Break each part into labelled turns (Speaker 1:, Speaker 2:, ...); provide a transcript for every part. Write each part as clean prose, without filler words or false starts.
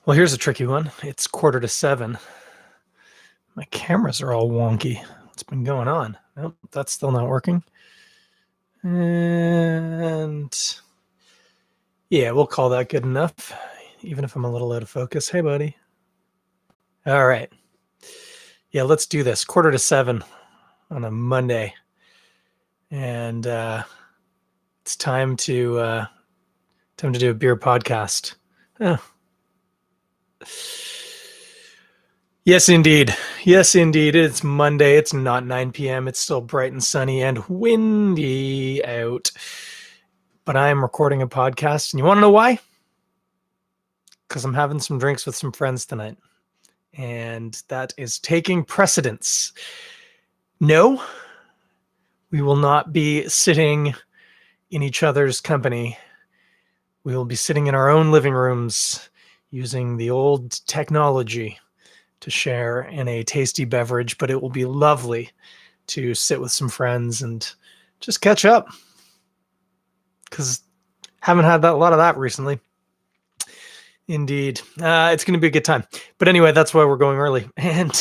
Speaker 1: Well, here's a tricky one. It's 6:45. My cameras are all wonky. What's been going on? Nope, that's still not working. And yeah, we'll call that good enough, even if I'm a little out of focus. Hey, buddy. All right. Yeah, let's do this. 6:45 on a Monday. And it's time to do a beer podcast. Oh. Yes, indeed. Yes, indeed. It's Monday. It's not 9 p.m. It's still bright and sunny and windy out. But I'm recording a podcast. And you want to know why? Because I'm having some drinks with some friends tonight. And that is taking precedence. No, we will not be sitting in each other's company. We will be sitting in our own living rooms using the old technology to share in a tasty beverage, but it will be lovely to sit with some friends and just catch up, because haven't had a lot of that recently. Indeed. It's going to be a good time. But anyway, that's why we're going early. And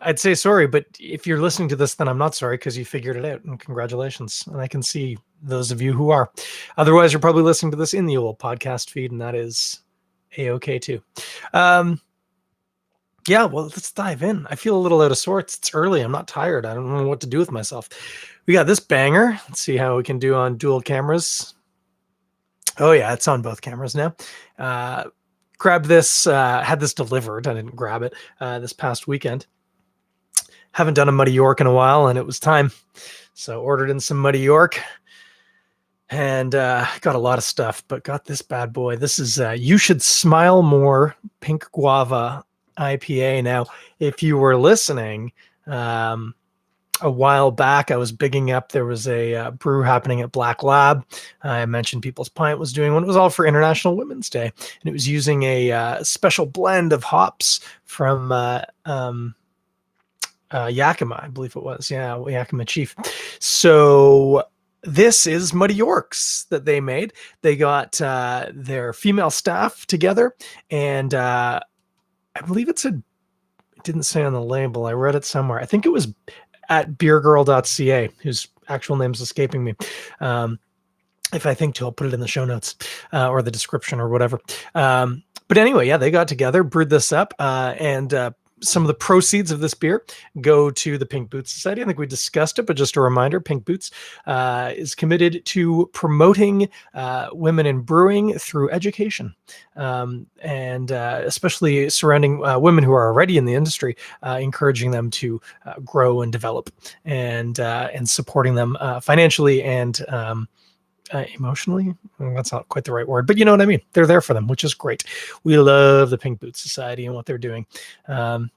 Speaker 1: I'd say sorry, but if you're listening to this, then I'm not sorry, because you figured it out, and congratulations. And I can see those of you who are. Otherwise, you're probably listening to this in the old podcast feed, and that is A-okay too. Yeah, well, let's dive in. I feel a little out of sorts. It's early. I'm not tired. I don't know what to do with myself. We got this banger. Let's see how we can do on dual cameras. Oh, yeah, it's on both cameras now. Grabbed this, had this delivered. I didn't grab it this past weekend. Haven't done a Muddy York in a while, and it was time. So ordered in some Muddy York and got a lot of stuff, but got this bad boy. This is You Should Smile More Pink Guava IPA. Now, if you were listening a while back, I was bigging up. There was a brew happening at Black Lab. I mentioned People's Pint was doing one. It was all for International Women's Day, and it was using a special blend of hops from Yakima, I believe it was. Yeah, Yakima Chief. So this is Muddy Yorks that they made. They got their female staff together, and I believe it didn't say on the label. I read it somewhere. I think it was at beergirl.ca, whose actual name's escaping me. If I think to, I'll put it in the show notes or the description or whatever. But anyway, yeah, they got together, brewed this up, and some of the proceeds of this beer go to the Pink Boots Society. I think we discussed it, but just a reminder, Pink Boots is committed to promoting women in brewing through education, and especially surrounding women who are already in the industry, encouraging them to grow and develop, and supporting them financially and emotionally. Well, that's not quite the right word, but you know what I mean. They're there for them, which is great. We love the Pink Boots Society and what they're doing,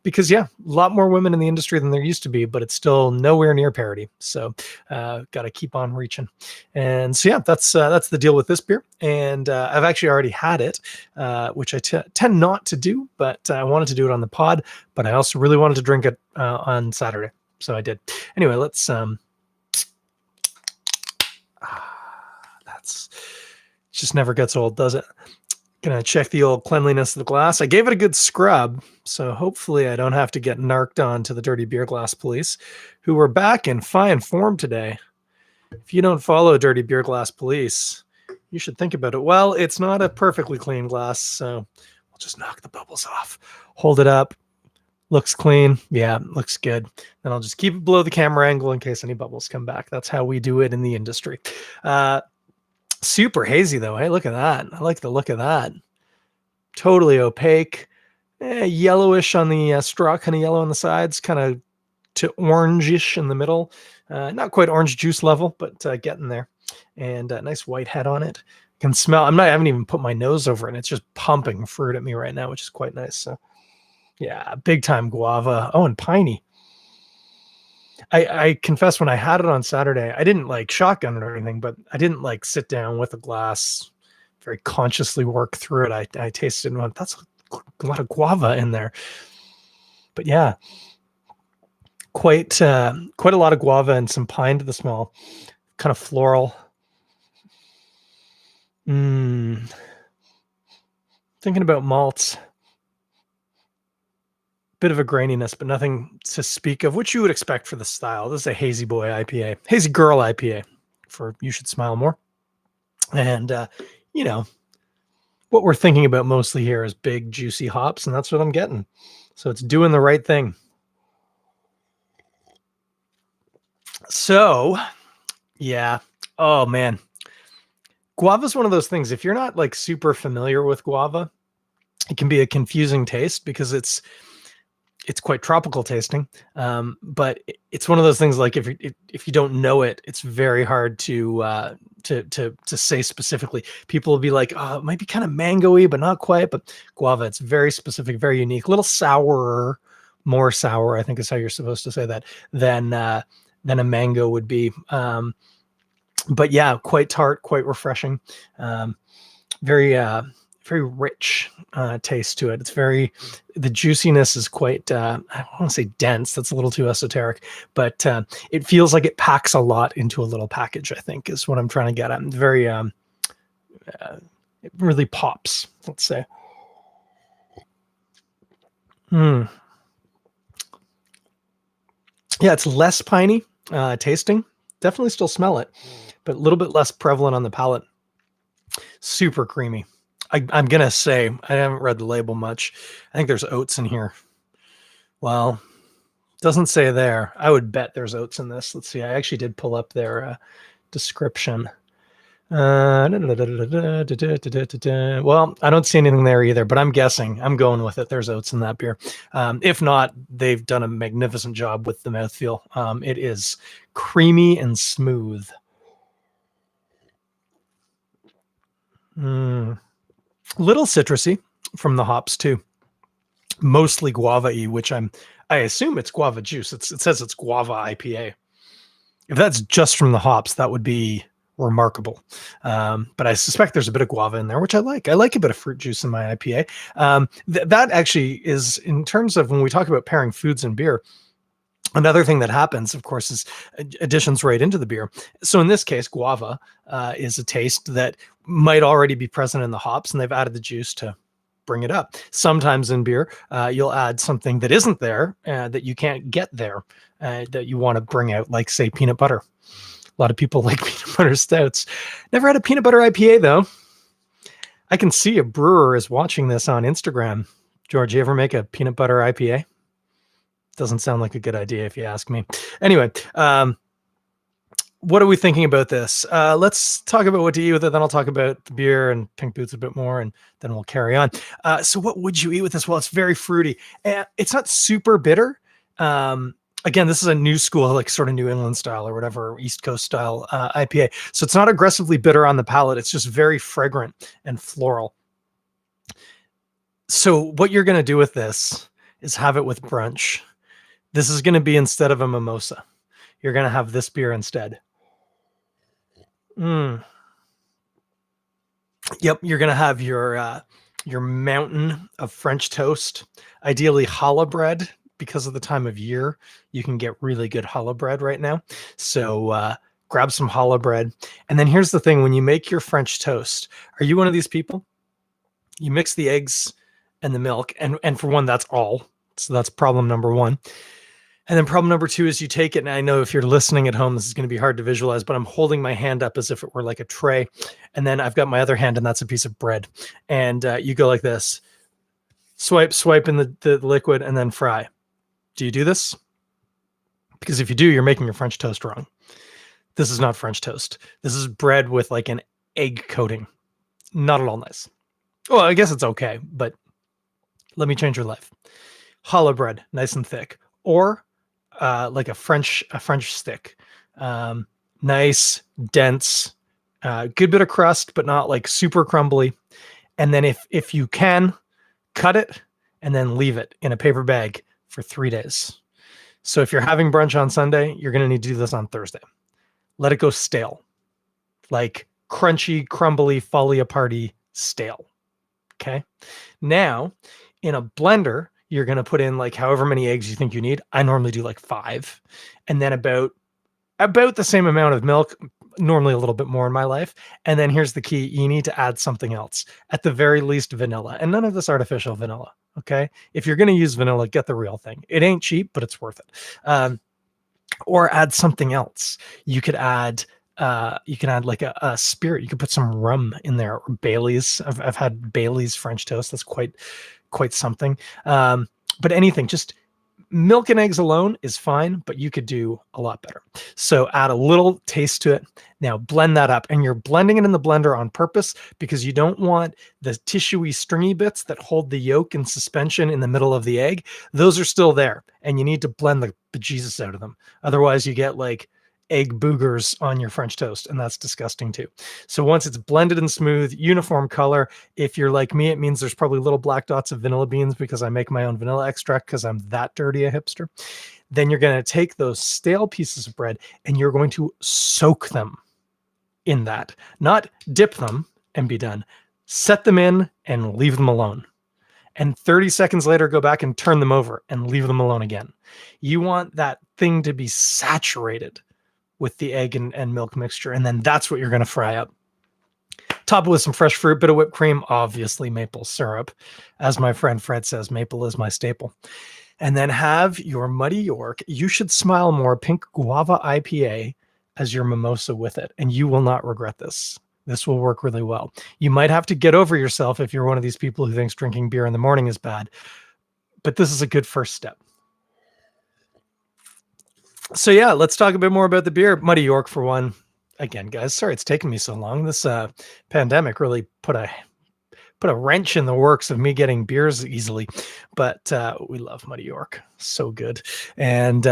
Speaker 1: because yeah, a lot more women in the industry than there used to be, but it's still nowhere near parity. So got to keep on reaching. And so yeah, that's the deal with this beer. And I've actually already had it, which I tend not to do, but I wanted to do it on the pod. But I also really wanted to drink it on Saturday, so I did. Anyway, let's just never gets old, does it? Gonna check the old cleanliness of the glass. I gave it a good scrub, so hopefully I don't have to get narked on to the Dirty Beer Glass Police, who were back in fine form today. If you don't follow Dirty Beer Glass Police, you should think about it. Well, it's not a perfectly clean glass, so we'll just knock the bubbles off. Hold it up. Looks clean. Yeah, looks good. Then I'll just keep it below the camera angle in case any bubbles come back. That's how we do it in the industry. Super hazy though. Hey, look at that. I like the look of that. Totally opaque, yellowish on the straw, kind of yellow on the sides, kind of to orangish in the middle. Not quite orange juice level, but getting there. And a nice white head on it. Can smell. I haven't even put my nose over it, and it's just pumping fruit at me right now, which is quite nice. So yeah, big time guava. Oh, and piney. I confess, when I had it on Saturday, I didn't like shotgun it or anything, but I didn't like sit down with a glass, very consciously work through it. I tasted it and went, that's a lot of guava in there. But yeah, quite a lot of guava and some pine to the smell, kind of floral. Thinking about malts, bit of a graininess, but nothing to speak of, which you would expect for the style. This is a hazy boy IPA, hazy girl IPA for You Should Smile More. And, you know, what we're thinking about mostly here is big, juicy hops, and that's what I'm getting. So it's doing the right thing. So, yeah. Oh, man. Guava is one of those things. If you're not like super familiar with guava, it can be a confusing taste because it's quite tropical tasting. But it's one of those things like if you don't know it, it's very hard to say specifically. People will be like, oh, it might be kind of mango-y, but not quite. But guava, it's very specific, very unique, a little sourer, more sour, I think is how you're supposed to say that, than a mango would be. But yeah, quite tart, quite refreshing. Very rich taste to it. It's the juiciness is quite, I don't want to say dense. That's a little too esoteric, but it feels like it packs a lot into a little package, I think is what I'm trying to get at. Very, it really pops, let's say. Yeah, it's less piney tasting. Definitely still smell it, but a little bit less prevalent on the palate. Super creamy. I'm going to say, I haven't read the label much. I think there's oats in here. Well, doesn't say there. I would bet there's oats in this. Let's see. I actually did pull up their description. Well, I don't see anything there either, but I'm guessing. I'm going with it. There's oats in that beer. If not, they've done a magnificent job with the mouthfeel. It is creamy and smooth. Little citrusy from the hops too. Mostly guava-y, which I assume it's guava juice. It says it's Guava IPA. If that's just from the hops, that would be remarkable. But I suspect there's a bit of guava in there, which I like. I like a bit of fruit juice in my IPA. That actually is, in terms of when we talk about pairing foods and beer, another thing that happens, of course, is additions right into the beer. So in this case, guava is a taste that might already be present in the hops, and they've added the juice to bring it up. Sometimes in beer, you'll add something that isn't there, that you can't get there, that you want to bring out, like, say, peanut butter. A lot of people like peanut butter stouts. Never had a peanut butter IPA, though. I can see a brewer is watching this on Instagram. George, you ever make a peanut butter IPA? Doesn't sound like a good idea if you ask me. Anyway, what are we thinking about this? Let's talk about what to eat with it. Then I'll talk about the beer and Pink Boots a bit more, and then we'll carry on. So what would you eat with this? Well, it's very fruity. It's not super bitter. Again, this is a new school, like sort of New England style or whatever, East Coast style IPA. So it's not aggressively bitter on the palate. It's just very fragrant and floral. So what you're going to do with this is have it with brunch. This is going to be instead of a mimosa. You're going to have this beer instead. Yep, you're going to have your mountain of French toast, ideally challah bread. Because of the time of year, you can get really good challah bread right now. So grab some challah bread. And then here's the thing. When you make your French toast, are you one of these people? You mix the eggs and the milk. And for one, that's all. So that's problem number one. And then problem number two is you take it. And I know if you're listening at home, this is going to be hard to visualize, but I'm holding my hand up as if it were like a tray. And then I've got my other hand, and that's a piece of bread. And you go like this. Swipe in the liquid, and then fry. Do you do this? Because if you do, you're making your French toast wrong. This is not French toast. This is bread with like an egg coating. Not at all nice. Well, I guess it's okay, but let me change your life. Challah bread, nice and thick, or like a French stick. Nice, dense, good bit of crust, but not like super crumbly. And then if you can, cut it and then leave it in a paper bag for 3 days. So if you're having brunch on Sunday, you're going to need to do this on Thursday. Let it go stale, like crunchy, crumbly, fall aparty stale. Okay. Now in a blender, you're going to put in like however many eggs you think you need. I normally do like 5, and then about the same amount of milk, normally a little bit more in my life. And then here's the key. You need to add something else, at the very least vanilla, and none of this artificial vanilla. Okay. If you're going to use vanilla, get the real thing. It ain't cheap, but it's worth it. Or add something else. You could add like a spirit. You could put some rum in there, or Bailey's. I've had Bailey's French toast. That's quite something. But anything, just milk and eggs alone is fine, but you could do a lot better. So add a little taste to it. Now blend that up, and you're blending it in the blender on purpose because you don't want the tissuey, stringy bits that hold the yolk in suspension in the middle of the egg. Those are still there, and you need to blend the bejesus out of them. Otherwise you get like egg boogers on your French toast, and that's disgusting too. So once it's blended and smooth, uniform color, if you're like me, it means there's probably little black dots of vanilla beans because I make my own vanilla extract because I'm that dirty a hipster. Then you're going to take those stale pieces of bread and you're going to soak them in that, not dip them and be done. Set them in and leave them alone. And 30 seconds later, go back and turn them over and leave them alone again. You want that thing to be saturated with the egg and milk mixture. And then that's what you're going to fry up. Top it with some fresh fruit, bit of whipped cream, obviously maple syrup. As my friend Fred says, maple is my staple. And then have your Muddy York. You Should Smile More Pink Guava IPA as your mimosa with it. And you will not regret this. This will work really well. You might have to get over yourself if you're one of these people who thinks drinking beer in the morning is bad. But this is a good first step. So yeah, let's talk a bit more about the beer. Muddy York for one. Again, guys, sorry it's taken me so long. This pandemic really put a wrench in the works of me getting beers easily, but we love Muddy York. So good. And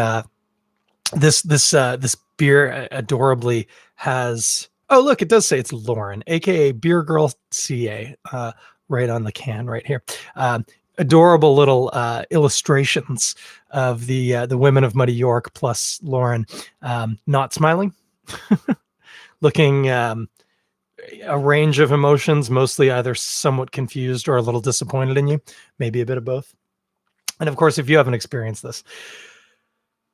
Speaker 1: this beer adorably has, oh look, it does say it's Lauren, aka Beer Girl CA, right on the can right here. Adorable little illustrations of the women of Muddy York plus Lauren not smiling, looking a range of emotions, mostly either somewhat confused or a little disappointed in you, maybe a bit of both. And of course, if you haven't experienced this,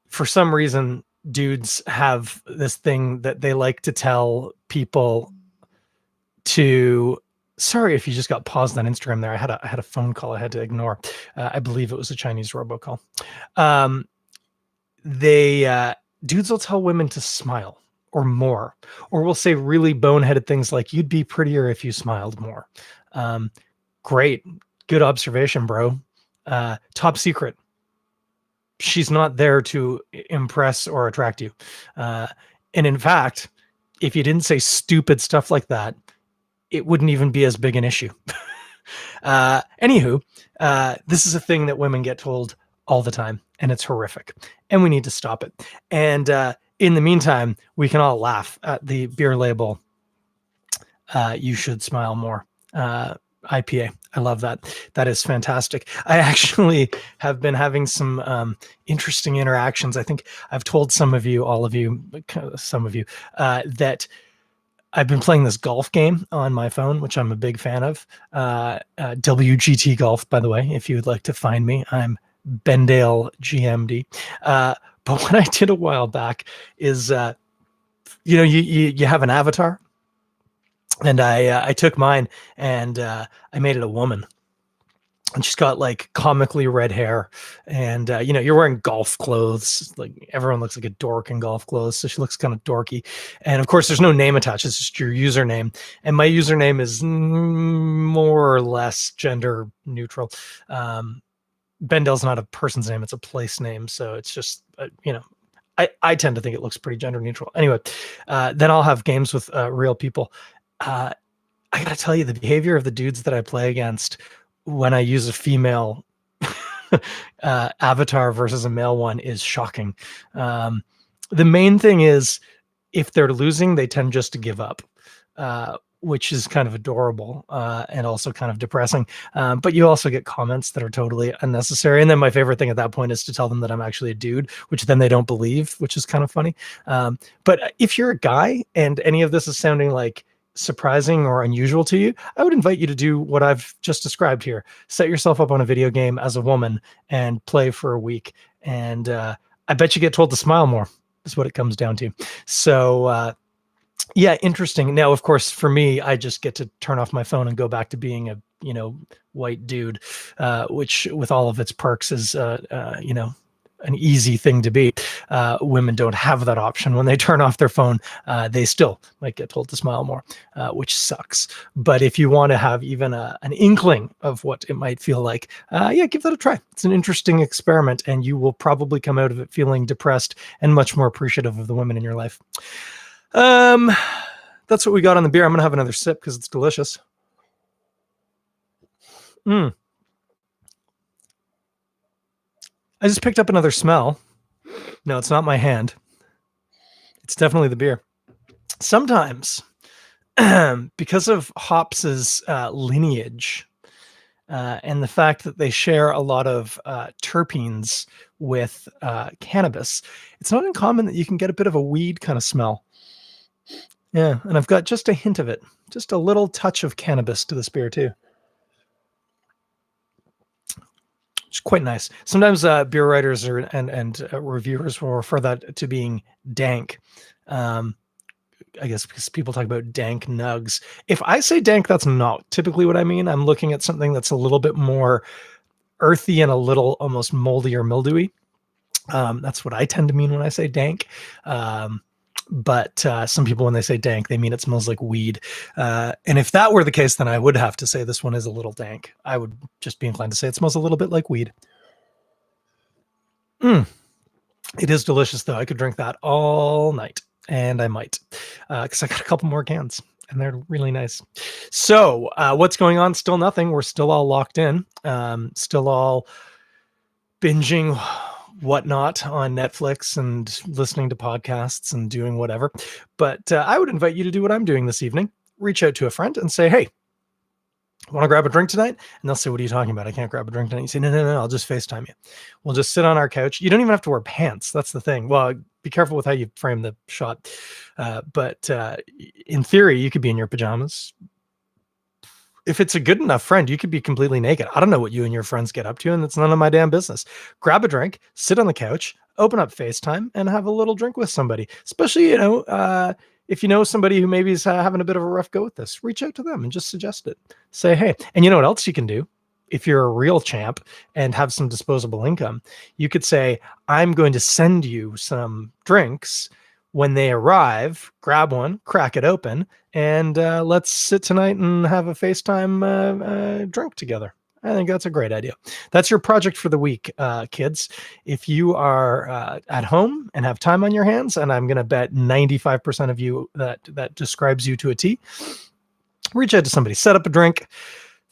Speaker 1: for some reason, dudes have this thing that they like to tell people to. Sorry if you just got paused on Instagram there. I had a phone call I had to ignore. I believe it was a Chinese robocall. Dudes will tell women to smile or more, or will say really boneheaded things like, you'd be prettier if you smiled more. Great. Good observation, bro. Top secret. She's not there to impress or attract you. And in fact, if you didn't say stupid stuff like that, it wouldn't even be as big an issue. Anywho, this is a thing that women get told all the time, and it's horrific, and we need to stop it. And in the meantime, we can all laugh at the beer label. You Should Smile More IPA. I love that. That is fantastic. I actually have been having some interesting interactions. I think I've told some of you, that I've been playing this golf game on my phone, which I'm a big fan of. WGT Golf, by the way, if you would like to find me, I'm Bendale GMD. But what I did a while back is, you have an avatar, and I took mine and I made it a woman. And she's got like comically red hair, and you're wearing golf clothes. Like everyone looks like a dork in golf clothes, so she looks kind of dorky. And of course, there's no name attached; it's just your username. And my username is more or less gender neutral. Bendel's not a person's name; it's a place name. So it's just I tend to think it looks pretty gender neutral. Anyway, then I'll have games with real people. I gotta tell you, the behavior of the dudes that I play against when I use a female avatar versus a male one is shocking. The main thing is, if they're losing, they tend just to give up, which is kind of adorable and also kind of depressing. But you also get comments that are totally unnecessary. And then my favorite thing at that point is to tell them that I'm actually a dude, which then they don't believe, which is kind of funny. But if you're a guy and any of this is sounding like surprising or unusual to you, I would invite you to do what I've just described here. Set yourself up on a video game as a woman and play for a week. And I bet you get told to smile more is what it comes down to. So Yeah, interesting. Now, of course, for me, I just get to turn off my phone and go back to being a, white dude, which with all of its perks is, an easy thing to be. Women don't have that option. When they turn off their phone, they still might get told to smile more, which sucks. But if you want to have even an inkling of what it might feel like, yeah, give that a try. It's an interesting experiment, and you will probably come out of it feeling depressed and much more appreciative of the women in your life. Um, that's what we got on the beer. I'm gonna have another sip because it's delicious. Mm. I just picked up another smell. No, it's not my hand. It's definitely the beer. Sometimes, because of hops's lineage and the fact that they share a lot of terpenes with cannabis, it's not uncommon that you can get a bit of a weed kind of smell. Yeah, and I've got just a hint of it, just a little touch of cannabis to this beer too. It's quite nice. Sometimes beer writers and reviewers will refer that to being dank. Um, I guess because people talk about dank nugs. If I say dank, that's not typically what I mean. I'm looking at something that's a little bit more earthy and a little almost moldy or mildewy. That's what I tend to mean when I say dank. But some people, when they say dank, they mean it smells like weed. And if that were the case, then I would have to say this one is a little dank. I would just be inclined to say it smells a little bit like weed. It is delicious, though. I could drink that all night, and I might, because I got a couple more cans, and they're really nice. So what's going on? Still nothing. We're still all locked in. Still all binging whatnot on Netflix and listening to podcasts and doing whatever. But I would invite you to do what I'm doing this evening. Reach out to a friend and say, hey, want to grab a drink tonight? And they'll say, what are you talking about? I can't grab a drink tonight. You say, no, I'll just FaceTime you. We'll just sit on our couch. You don't even have to wear pants. That's the thing. Well, be careful with how you frame the shot. But in theory, you could be in your pajamas. If it's a good enough friend, you could be completely naked. I don't know what you and your friends get up to, and it's none of my damn business. Grab a drink, sit on the couch, open up FaceTime, and have a little drink with somebody. Especially, if you know somebody who maybe is having a bit of a rough go with this, reach out to them and just suggest it. Say, hey, and you know what else you can do? If you're a real champ and have some disposable income, you could say, I'm going to send you some drinks. When they arrive, grab one, crack it open, and let's sit tonight and have a FaceTime drink together. I think that's a great idea. That's your project for the week, kids. If you are at home and have time on your hands, and I'm going to bet 95% of you that describes you to a T, reach out to somebody, set up a drink,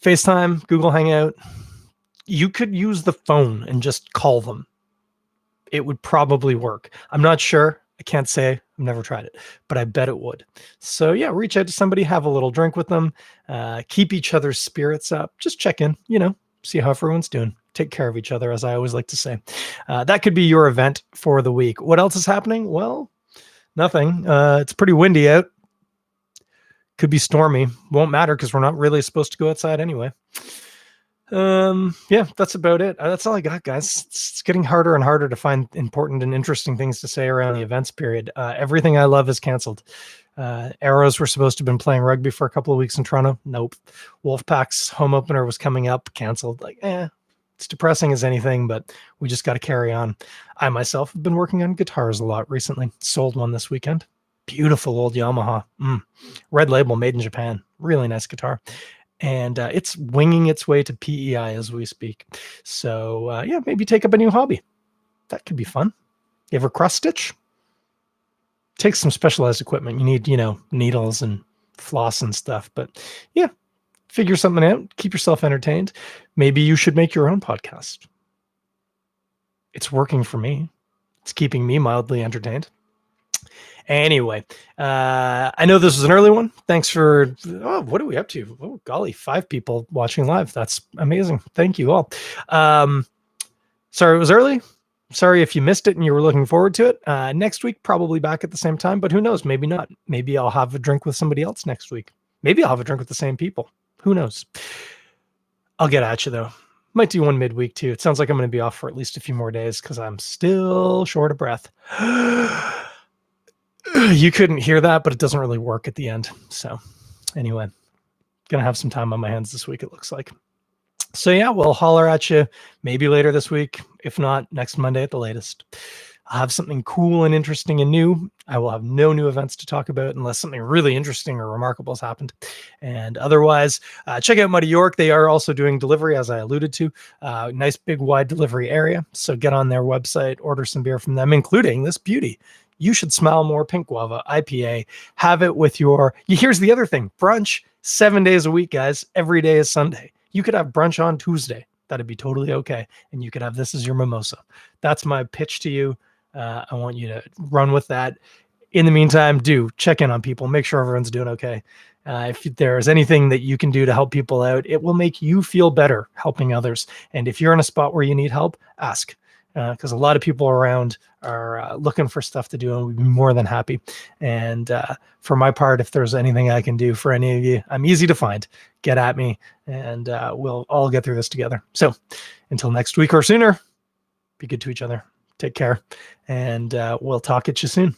Speaker 1: FaceTime, Google Hangout. You could use the phone and just call them. It would probably work. I'm not sure. I can't say. I've never tried it, but I bet it would. So yeah, reach out to somebody, have a little drink with them, keep each other's spirits up, just check in, see how everyone's doing. Take care of each other, as I always like to say. That could be your event for the week. What else is happening? Well, nothing. It's pretty windy out. Could be stormy. Won't matter because we're not really supposed to go outside anyway. Yeah, that's about it. That's all I got, guys. It's getting harder and harder to find important and interesting things to say around the events period. Everything I love is canceled. Arrows were supposed to have been playing rugby for a couple of weeks in Toronto. Nope. Wolfpack's home opener was coming up, canceled. It's depressing as anything, but we just got to carry on. I myself have been working on guitars a lot recently. Sold one this weekend. Beautiful old Yamaha. Red label, made in Japan. Really nice guitar. And it's winging its way to PEI as we speak. So yeah, maybe take up a new hobby. That could be fun. You ever cross stitch? Take some specialized equipment. You need, needles and floss and stuff. But yeah, figure something out. Keep yourself entertained. Maybe you should make your own podcast. It's working for me. It's keeping me mildly entertained. Anyway, I know this was an early one. Thanks for, what are we up to? Oh, golly, 5 people watching live. That's amazing. Thank you all. Sorry it was early. Sorry if you missed it and you were looking forward to it. Next week, probably back at the same time, but who knows? Maybe not. Maybe I'll have a drink with somebody else next week. Maybe I'll have a drink with the same people. Who knows? I'll get at you, though. Might do one midweek, too. It sounds like I'm going to be off for at least a few more days because I'm still short of breath. You couldn't hear that, but it doesn't really work at the end. So anyway, gonna have some time on my hands this week, it looks like. So yeah, we'll holler at you maybe later this week. If not, next Monday at the latest. I'll have something cool and interesting and new. I will have no new events to talk about unless something really interesting or remarkable has happened. And otherwise, check out Muddy York. They are also doing delivery, as I alluded to. Nice big wide delivery area. So get on their website, order some beer from them, including this beauty. You Should Smile More Pink Guava IPA. Have it with your, here's the other thing, brunch 7 days a week, guys. Every day is Sunday. You could have brunch on Tuesday. That'd be totally okay. And you could have this as your mimosa. That's my pitch to you. I want you to run with that. In the meantime, do check in on people. Make sure everyone's doing okay. If there's anything that you can do to help people out, it will make you feel better helping others. And if you're in a spot where you need help, ask. Because a lot of people around are looking for stuff to do, and we'd be more than happy. And for my part, if there's anything I can do for any of you, I'm easy to find. Get at me, and we'll all get through this together. So until next week or sooner, be good to each other. Take care, and we'll talk at you soon.